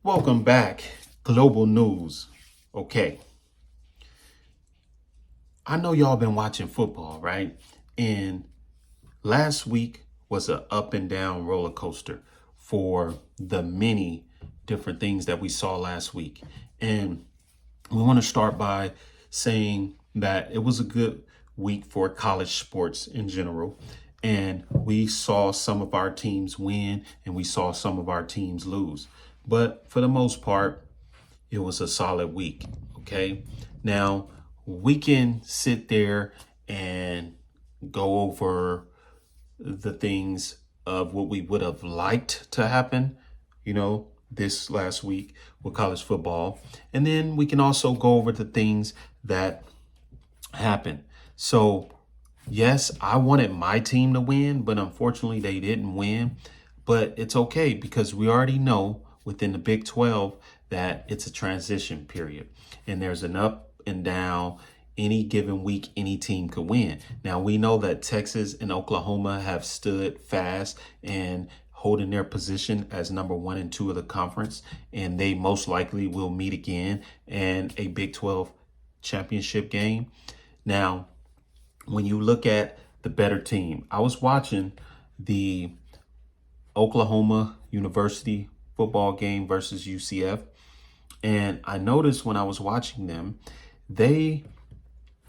Welcome back. Global news. Okay. I know y'all been watching football, right? And last week was an up and down roller coaster for the many different things that we saw last week. And we want to start by saying that it was a good week for college sports in general. And we saw some of our teams win and we saw some of our teams lose. But for the most part, it was a solid week. Okay. Now we can sit there and go over the things of what we would have liked to happen, this last week with college football. And then we can also go over the things that happened. So, yes, I wanted my team to win, but unfortunately they didn't win. But it's okay because we already know within the Big 12 that it's a transition period and there's an up and down. Any given week, any team could win. Now, we know that Texas and Oklahoma have stood fast and holding their position as number 1 and 2 of the conference, and they most likely will meet again in a Big 12 championship game. Now, when you look at the better team, I was watching the Oklahoma University football game versus UCF, and I noticed when I was watching them, they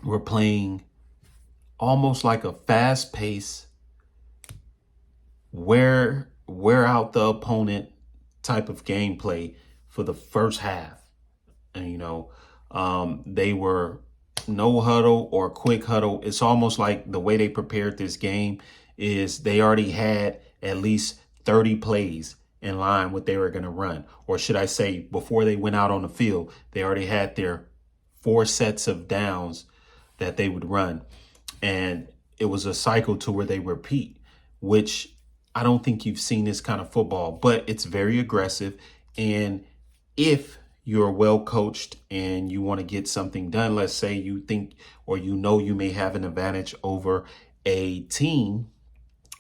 were playing almost like a fast pace, wear out the opponent type of gameplay for the first half. And, they were no huddle or quick huddle. It's almost like the way they prepared this game is they already had at least 30 plays in line what they were going to run. Or should I say, before they went out on the field, they already had their 4 sets of downs that they would run. And it was a cycle to where they repeat, which I don't think you've seen this kind of football, but it's very aggressive. And if you're well coached and you want to get something done, let's say you think or you may have an advantage over a team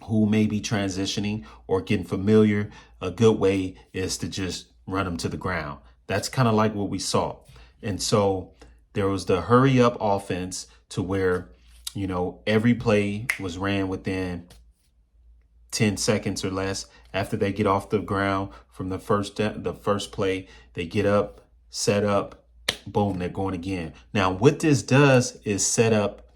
who may be transitioning or getting familiar, a good way is to just run them to the ground. That's kind of like what we saw. And so there was the hurry up offense to where, every play was ran within 10 seconds or less. After they get off the ground from the first play, they get up, set up, boom, they're going again. Now, what this does is set up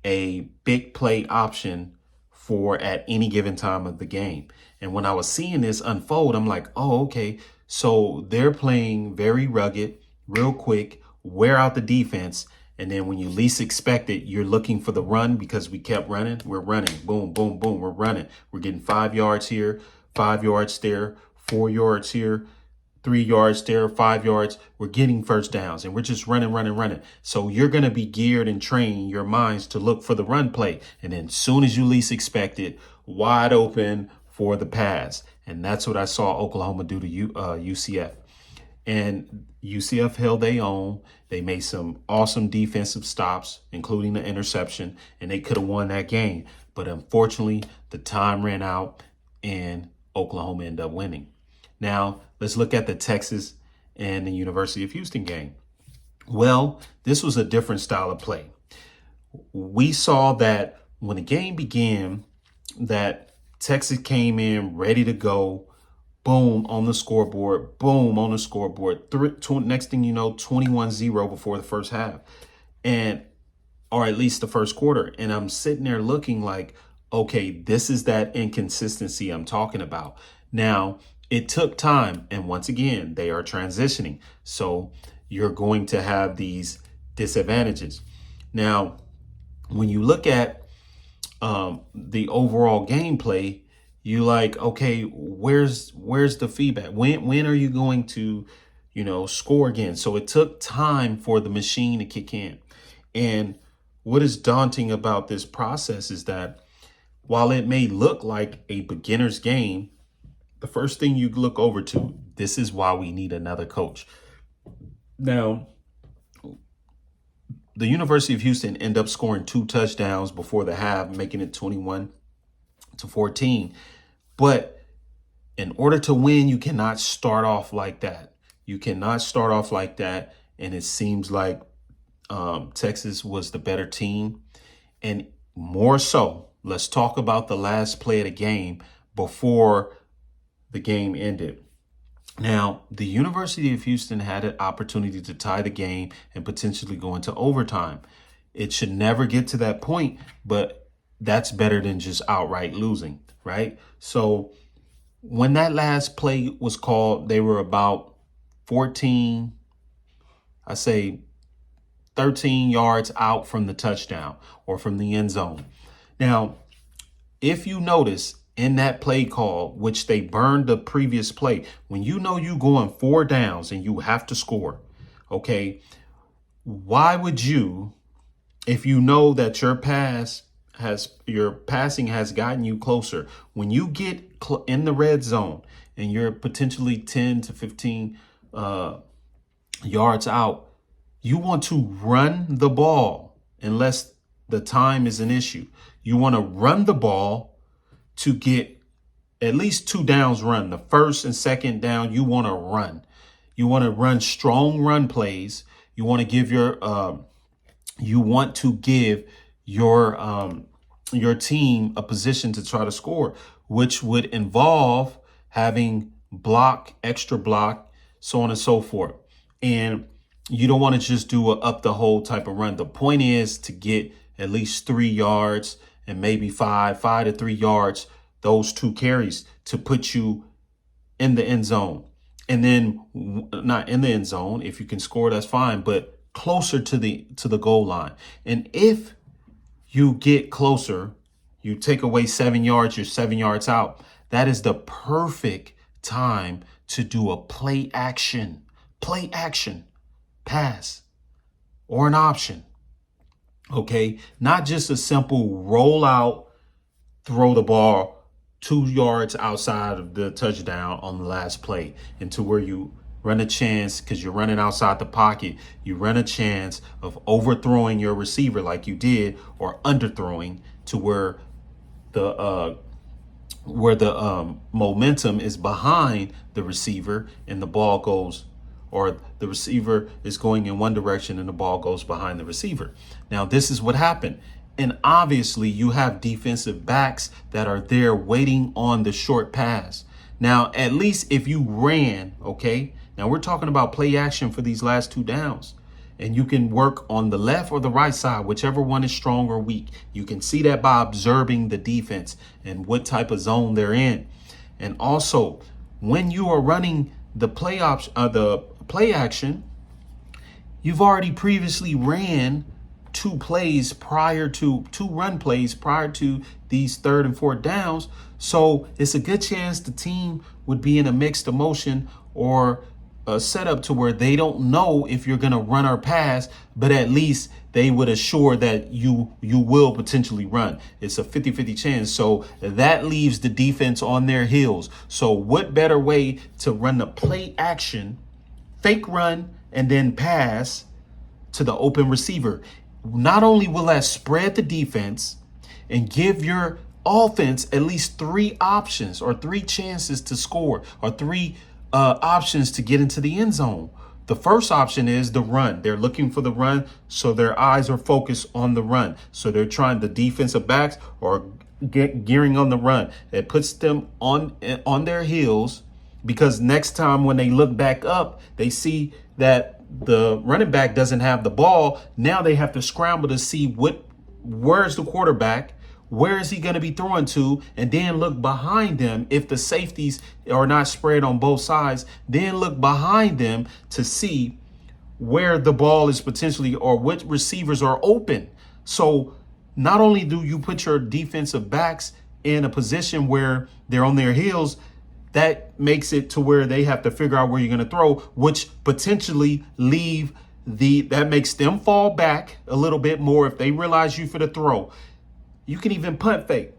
a big play option for at any given time of the game. And when I was seeing this unfold, I'm like, oh, okay. So they're playing very rugged, real quick, wear out the defense. And then when you least expect it, you're looking for the run because we kept running. We're running. Boom, boom, boom. We're running. We're getting 5 yards here, 5 yards there, 4 yards here, 3 yards there, 5 yards. We're getting first downs and we're just running, running, running. So you're going to be geared and train your minds to look for the run play. And then as soon as you least expect it, wide open for the pass. And that's what I saw Oklahoma do to UCF. And UCF held their own. They made some awesome defensive stops, including the interception, and they could have won that game. But unfortunately, the time ran out and Oklahoma ended up winning. Now, let's look at the Texas and the University of Houston game. Well, this was a different style of play. We saw that when the game began, that Texas came in ready to go. Boom on the scoreboard, boom on the scoreboard. Next thing you know, 21-0 before the first half, or at least the first quarter. And I'm sitting there looking like, okay, this is that inconsistency I'm talking about. Now, it took time. And once again, they are transitioning. So you're going to have these disadvantages. Now, when you look at the overall gameplay, you like, okay, where's the feedback? When are you going to, score again? So it took time for the machine to kick in. And what is daunting about this process is that while it may look like a beginner's game, the first thing you look over to, this is why we need another coach. Now, the University of Houston ended up scoring 2 touchdowns before the half, making it 21-14. But in order to win, you cannot start off like that. You cannot start off like that. And it seems like Texas was the better team. And more so, let's talk about the last play of the game before the game ended. Now, the University of Houston had an opportunity to tie the game and potentially go into overtime. It should never get to that point, but that's better than just outright losing, right? So when that last play was called, they were about 13 yards out from the touchdown or from the end zone. Now, if you notice in that play call, which they burned the previous play, when you know you going 4 downs and you have to score, okay, why would you, if you know that your passing has gotten you closer, when you get in the red zone and you're potentially 10 to 15 yards out, you want to run the ball unless the time is an issue. You want to run the ball to get at least 2 downs run. The first and second down, you want to run. You want to run strong run plays. You want to give your team a position to try to score, which would involve having extra block, so on and so forth. And you don't want to just do a up the hole type of run. The point is to get at least 3 yards and maybe 5 to 3 yards, those 2 carries to put you in the end zone. And then not in the end zone. If you can score, that's fine, but closer to the goal line. And if you get closer, you take away 7 yards, you're 7 yards out. That is the perfect time to do a play action pass or an option. Okay, not just a simple roll out, throw the ball 2 yards outside of the touchdown on the last play into where you run a chance, because you're running outside the pocket, you run a chance of overthrowing your receiver like you did, or underthrowing to where the momentum is behind the receiver and the ball goes, or the receiver is going in one direction and the ball goes behind the receiver. Now, this is what happened. And obviously you have defensive backs that are there waiting on the short pass. Now, at least if you ran, okay, now we're talking about play action for these last 2 downs. And you can work on the left or the right side, whichever one is strong or weak. You can see that by observing the defense and what type of zone they're in. And also, when you are running the play action, you've already previously ran 2 run plays prior to these 3rd and 4th downs. So it's a good chance the team would be in a mixed emotion or a setup to where they don't know if you're going to run or pass, but at least they would assure that you will potentially run. It's a 50-50 chance. So that leaves the defense on their heels. So what better way to run the play action, fake run, and then pass to the open receiver? Not only will that spread the defense and give your offense at least 3 options or 3 chances to score, or 3 options to get into the end zone. The first option is the run. They're looking for the run, so their eyes are focused on the run. So they're trying, the defensive backs or gearing on the run. It puts them on their heels, because next time when they look back up, they see that the running back doesn't have the ball. Now they have to scramble to see where's the quarterback, where is he going to be throwing to, and then look behind them. If the safeties are not spread on both sides, then look behind them to see where the ball is potentially, or which receivers are open. So not only do you put your defensive backs in a position where they're on their heels, that makes it to where they have to figure out where you're going to throw, which potentially that makes them fall back a little bit more if they realize you for the throw. You can even punt fake.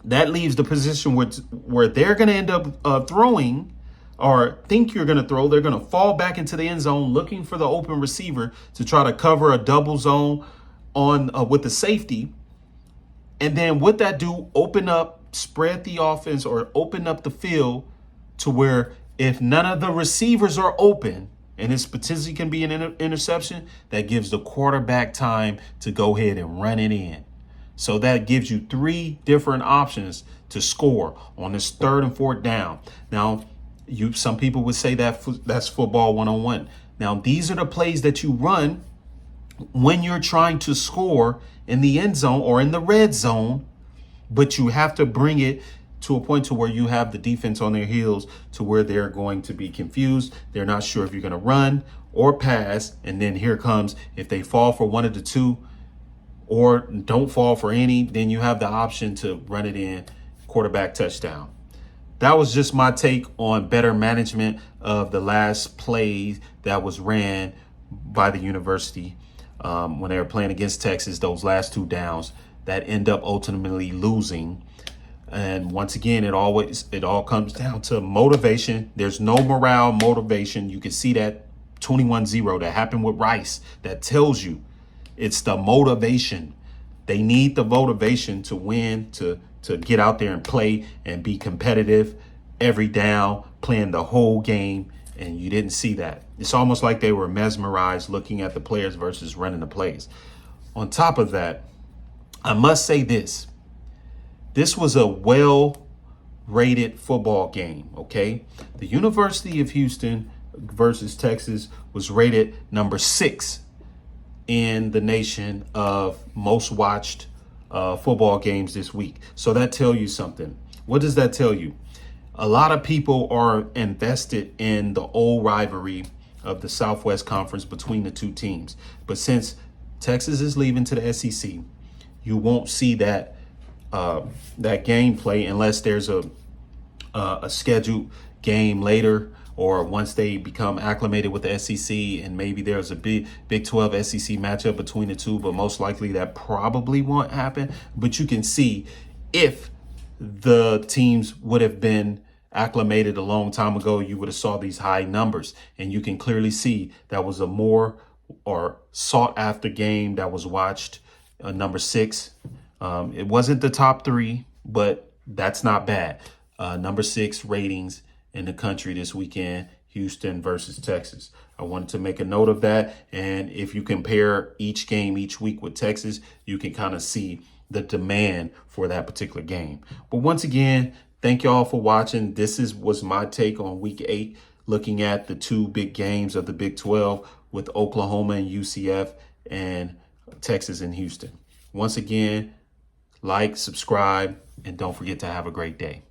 That leaves the position where they're going to end up throwing, or think you're going to throw. They're going to fall back into the end zone looking for the open receiver to try to cover a double zone on with the safety. And then what that do, spread the offense or open up the field to where If none of the receivers are open and it's potentially can be an interception, that gives the quarterback time to go ahead and run it in. So that gives you 3 different options to score on this 3rd and 4th down. Now, some people would say that that's football 101. Now, these are the plays that you run when you're trying to score in the end zone or in the red zone, but you have to bring it to a point to where you have the defense on their heels to where they're going to be confused. They're not sure if you're going to run or pass. And then here comes, if they fall for one of the two or don't fall for any, then you have the option to run it in, quarterback touchdown. That was just my take on better management of the last play that was ran by the university when they were playing against Texas, those last 2 downs that end up ultimately losing. And once again, it all comes down to motivation. There's no morale, motivation. You can see that 21-0 that happened with Rice. That tells you it's the motivation. They need the motivation to win, to get out there and play and be competitive every down, playing the whole game. And you didn't see that. It's almost like they were mesmerized looking at the players versus running the plays. On top of that, I must say this. This was a well-rated football game, okay? The University of Houston versus Texas was rated number 6 in the nation of most watched football games this week. So that tells you something. What does that tell you? A lot of people are invested in the old rivalry of the Southwest Conference between the 2 teams. But since Texas is leaving to the SEC, you won't see that gameplay unless there's a scheduled game later, or once they become acclimated with the SEC, and maybe there's a Big 12 SEC matchup between the 2, but most likely that probably won't happen. But you can see if the teams would have been acclimated a long time ago, you would have saw these high numbers, and you can clearly see that was a more or sought after game that was watched. Number 6. It wasn't the top 3, but that's not bad. Number 6 ratings in the country this weekend, Houston versus Texas. I wanted to make a note of that. And if you compare each game each week with Texas, you can kind of see the demand for that particular game. But once again, thank y'all for watching. This was my take on week 8, looking at the 2 big games of the Big 12 with Oklahoma and UCF and Texas and Houston. Once again, like, subscribe, and don't forget to have a great day.